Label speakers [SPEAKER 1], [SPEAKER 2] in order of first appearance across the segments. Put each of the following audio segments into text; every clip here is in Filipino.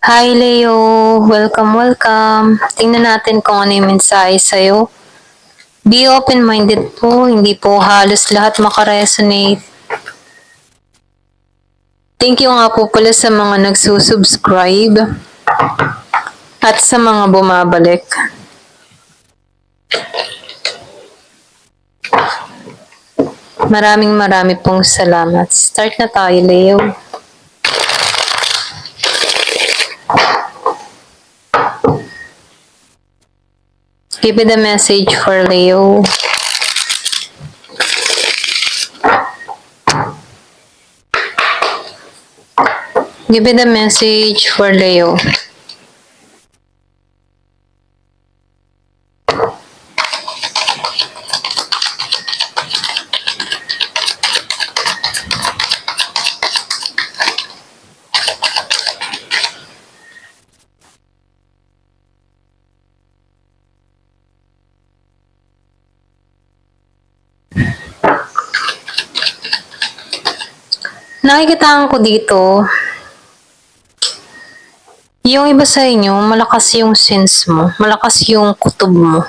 [SPEAKER 1] Hi Leo, welcome. Tingnan natin kung ano yung mensahe sa'yo. Be open-minded po, hindi po halos lahat makaresonate. Thank you nga po pala sa mga nagsusubscribe at sa mga bumabalik. Maraming pong salamat. Start na tayo, Leo. Give it a message for Leo. Give it a message for Leo. Nakikitaan ko dito, yung iba sa inyo, malakas yung sense mo, malakas yung kutob mo.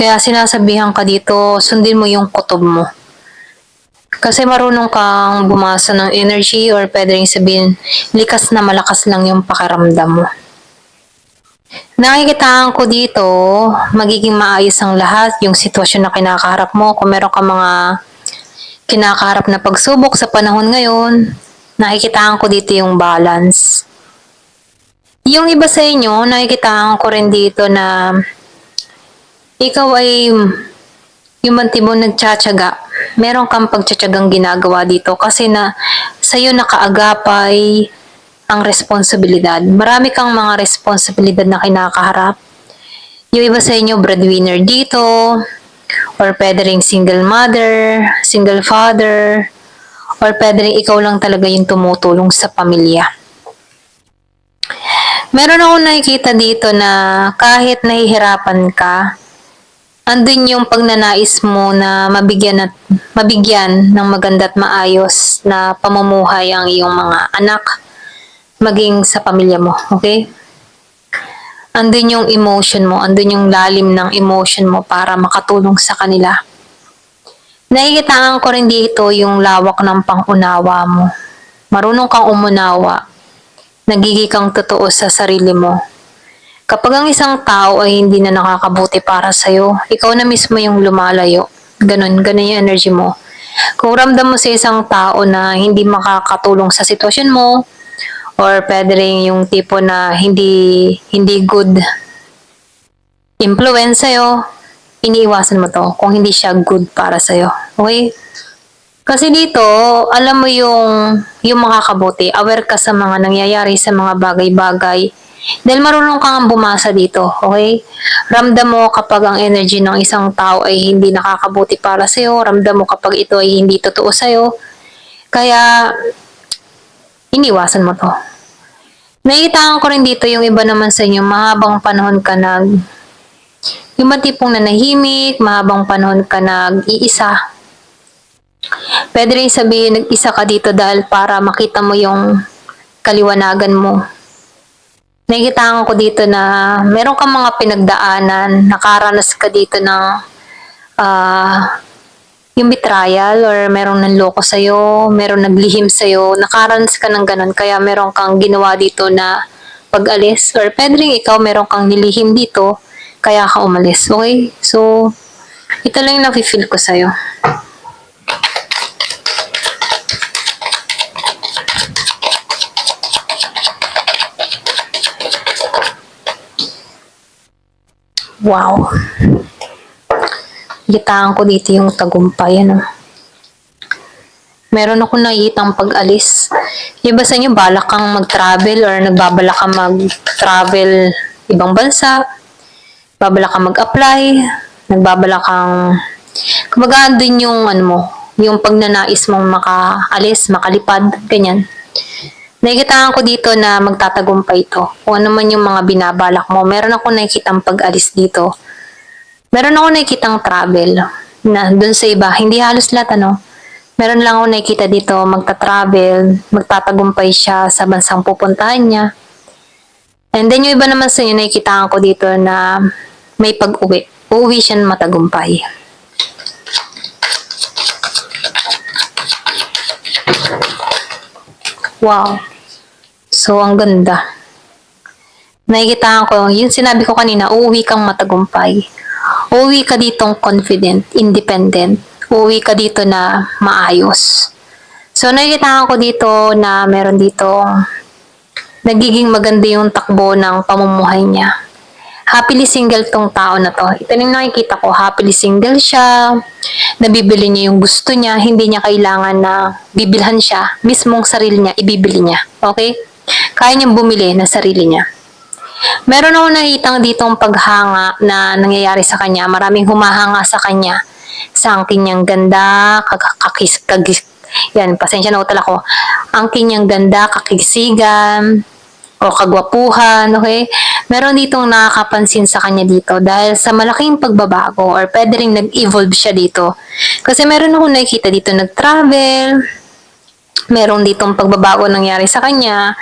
[SPEAKER 1] Kaya sinasabihan ka dito, sundin mo yung kutob mo. Kasi marunong kang bumasa ng energy or pwede rin sabihin, likas na malakas lang yung pakiramdam mo. Nakikitaan ko dito, magiging maayos ang lahat, yung sitwasyon na kinakaharap mo. Kung meron ka mga kinakaharap na pagsubok sa panahon ngayon, nakikitaan ko dito yung balance. Yung iba sa inyo, nakikitaan ko rin dito na ikaw ay yung mo nagtsatsaga. Meron kang pagtsatsagang ginagawa dito kasi na sa'yo nakaagapay ang responsibilidad. Marami kang mga responsibilidad na kinakaharap. Yung iba sa inyo, breadwinner dito, or pwede rin single mother, single father, or pwede rin ikaw lang talaga yung tumutulong sa pamilya. Meron akong nakikita dito na kahit nahihirapan ka, andun yung pagnanais mo na mabigyan ng maganda at maayos na pamumuhay ang iyong mga anak, maging sa pamilya mo, okay? Andun yung emotion mo, andun yung lalim ng emotion mo para makatulong sa kanila. Nakikitaan ko rin dito yung lawak ng pangunawa mo. Marunong kang umunawa, nagiging kang totoo sa sarili mo. Kapag ang isang tao ay hindi na nakakabuti para sa'yo, ikaw na mismo yung lumalayo. Ganun yung energy mo. Kung ramdam mo sa isang tao na hindi makakatulong sa sitwasyon mo, or pwede rin yung tipo na hindi good influence sa'yo, iniiwasan mo to kung hindi siya good para sa'yo. Okay? Kasi dito, alam mo yung makakabuti, aware ka sa mga nangyayari sa mga bagay-bagay. Dahil marunong kang bumasa dito, okay? Ramdam mo kapag ang energy ng isang tao ay hindi nakakabuti para sa'yo, ramdam mo kapag ito ay hindi totoo sa'yo. Kaya, iniwasan mo to. Nakikita ko rin dito yung iba naman sa inyo, mahabang panahon ka yung matipong nanahimik, mahabang panahon ka nag-iisa. Pwede rin sabihin, nag-isa ka dito dahil para makita mo yung kaliwanagan mo. Nakikita ko dito na meron kang mga pinagdaanan, nakaranas ka dito ng yung betrayal or merong nanloko sa'yo, merong naglihim sa'yo, nakaranas ka ng ganun, kaya meron kang ginawa dito na pag-alis or pwede rin ikaw meron kang nilihim dito, kaya ka umalis, okay? So, ito lang yung nafe-feel ko sa'yo. Wow. Gitaan ko dito yung tagumpay, ano. Meron ako nakikitang pag-alis. Iba sa inyo, balak kang mag-travel or nagbabalak kang mag-travel ibang bansa, babalak kang mag-apply, nagbabalak kang, kumbaga dun yung ano mo, yung pagnanais mong makaalis, makalipad, ganyan. Nakikitaan ko dito na magtatagumpay ito. Kung ano man yung mga binabalak mo, meron ako nakikitang pag-alis dito. Meron ako nakikitang travel na dun sa iba, hindi halos lahat ano. Meron lang ako nakikita dito, magta-travel, magtatagumpay siya sa bansang pupuntahan niya. And then yung iba naman sa inyo, nakikitaan ko dito na may pag-uwi. Uuwi siya ng matagumpay. Wow. So, ang ganda. Nakikitaan ko, yung sinabi ko kanina, uuwi kang matagumpay. Uuwi ka ditong confident, independent. Uuwi ka dito na maayos. So, nakikitaan ko dito na meron dito nagiging maganda yung takbo ng pamumuhay niya. Happily single tong tao na to. Ito yung nakikita ko, happily single siya, nabibili niya yung gusto niya, hindi niya kailangan na bibilhan siya, mismong sarili niya, ibibili niya. Okay? Kaya niyang bumili ng sarili niya. Meron ako nakitang ditong paghanga na nangyayari sa kanya. Maraming humahanga sa kanya. Sa ang kanyang ganda, yan, pasensya na utala ko. Ang kanyang ganda, kakisigan, o kagwapuhan, okay? Meron ditong nakakapansin sa kanya dito dahil sa malaking pagbabago or pwede rin nag-evolve siya dito. Kasi meron akong nakikita dito nag-travel, meron ditong pagbabago nangyari sa kanya.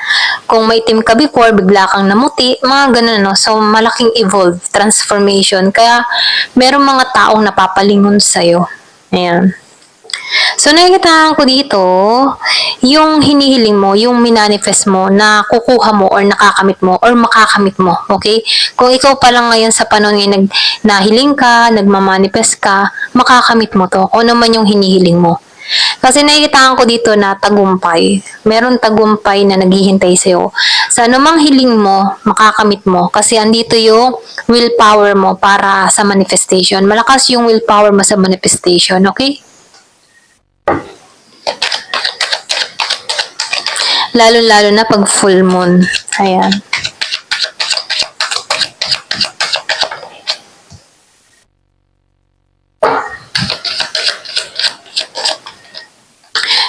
[SPEAKER 1] Kung may team ka before, bigla kang namuti, mga ganun, no? So, malaking evolve, transformation. Kaya, meron mga taong napapalingon sa'yo. Ayan. So, nakikita ko dito, yung hinihiling mo, yung minanifest mo, na kukuha mo or nakakamit mo or makakamit mo. Okay? Kung ikaw pa lang ngayon sa panahon ngayon nahiling ka, nagmamanifest ka, makakamit mo to. Kung ano man yung hinihiling mo. Kasi nakikita ko dito na tagumpay. Meron tagumpay na naghihintay sa'yo. Sa anumang hiling mo, makakamit mo. Kasi andito yung willpower mo para sa manifestation. Malakas yung willpower mo sa manifestation. Okay? Lalo-lalo na pag full moon. Ayan.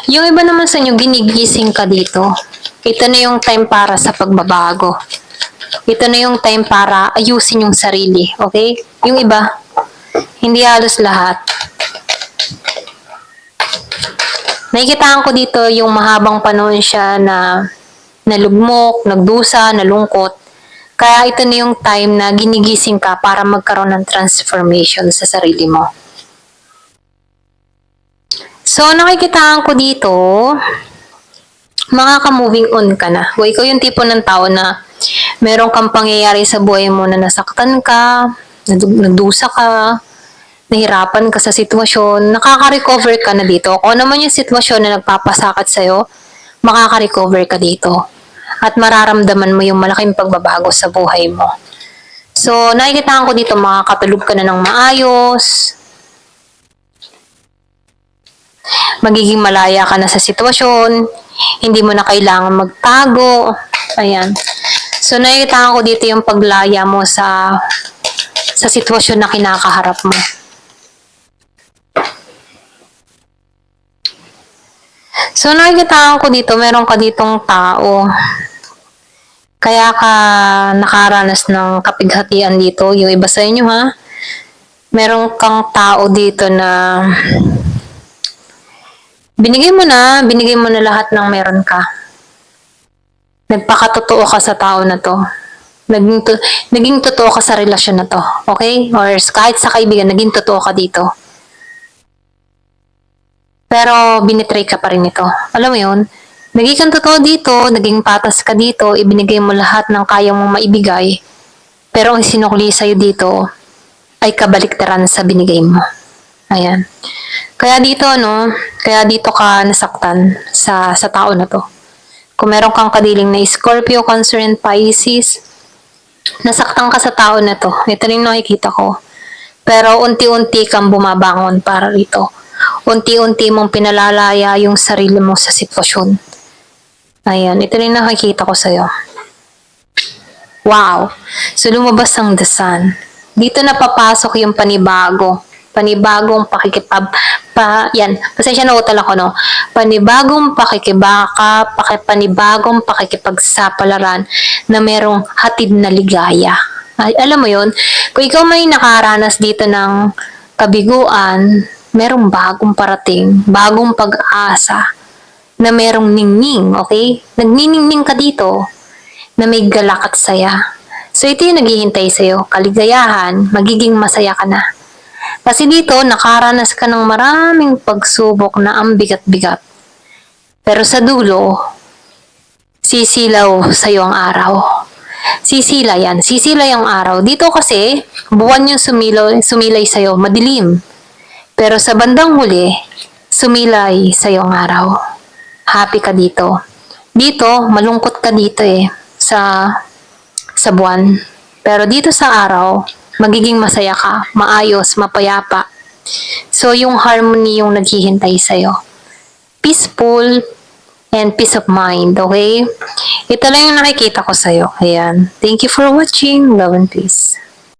[SPEAKER 1] Yung iba naman sa inyo, ginigising ka dito. Ito na yung time para sa pagbabago. Ito na yung time para ayusin yung sarili. Okay? Yung iba, hindi halos lahat. Nakikitaan ko dito yung mahabang panahon siya na nalugmok, nagdusa, nalungkot. Kaya ito na yung time na ginigising ka para magkaroon ng transformation sa sarili mo. So, nakikitaan ko dito, makaka-moving on ka na. O ikaw yung tipo ng tao na meron kang pangyayari sa buhay mo na nasaktan ka, nagdusa ka, nahirapan ka sa sitwasyon, nakaka-recover ka na dito. Kung naman yung sitwasyon na nagpapasakit sa'yo, makaka-recover ka dito. At mararamdaman mo yung malaking pagbabago sa buhay mo. So, nakikitaan ko dito, makakatulog ka na ng maayos, magiging malaya ka na sa sitwasyon, hindi mo na kailangan magtago. Ayan. So, nakikitaan ko dito yung paglaya mo sa sitwasyon na kinakaharap mo. So, nakikitaan ko dito, meron ka ditong tao. Kaya ka nakaranas ng kapighatian dito. Yung iba sa inyo, ha? Meron kang tao dito na binigay mo na lahat ng meron ka. Nagpakatotoo ka sa tao na to. Naging totoo ka sa relasyon na to. Okay? Or kahit sa kaibigan, naging totoo ka dito. Pero binitray ka pa rin ito. Alam mo yun? Naging kang totoo dito, naging patas ka dito, ibinigay mo lahat ng kaya mong maibigay. Pero ang sinukli sa'yo dito ay kabaliktaran sa binigay mo. Ayan. Kaya dito, kaya dito ka nasaktan sa tao na to. Kung meron kang kadiling na Scorpio, Cancer, and Pisces, nasaktan ka sa tao na to. Ito rin nakikita ko. Pero unti-unti kang bumabangon para rito. Unti-unti mong pinalalaya yung sarili mo sa sitwasyon. Ayan, ito rin nakikita ko sa'yo. Wow! So, lumabas ang The Sun. Dito na papasok yung panibago. Panibagong yan, pasensya na utal ako, Panibagong pakikibaka, panibagong pakikipagsapalaran na merong hatid na ligaya. Ay, alam mo yun, kung ikaw may nakaranas dito ng kabiguan, merong bagong parating, bagong pag-asa, na merong ningning, okay? Nagniningning ka dito. na may galak at saya. So ito yung naghihintay sa'yo, kaligayahan, magiging masaya ka na. Kasi dito, nakaranas ka ng maraming pagsubok na ang bigat-bigat. Pero sa dulo, sisilaw sa'yo ang araw. Sisila yan. Sisila yung araw. Dito kasi, buwan yung sumilay sa'yo, madilim. Pero sa bandang huli, sumilay sa'yo ang araw. Happy ka dito. Dito, malungkot ka dito sa buwan. Pero dito sa araw, magiging masaya ka, maayos, mapayapa. So, yung harmony yung naghihintay sa'yo. Peaceful, and peace of mind, okay? Ito lang yung nakikita ko sa'yo. Ayan. Thank you for watching. Love and peace.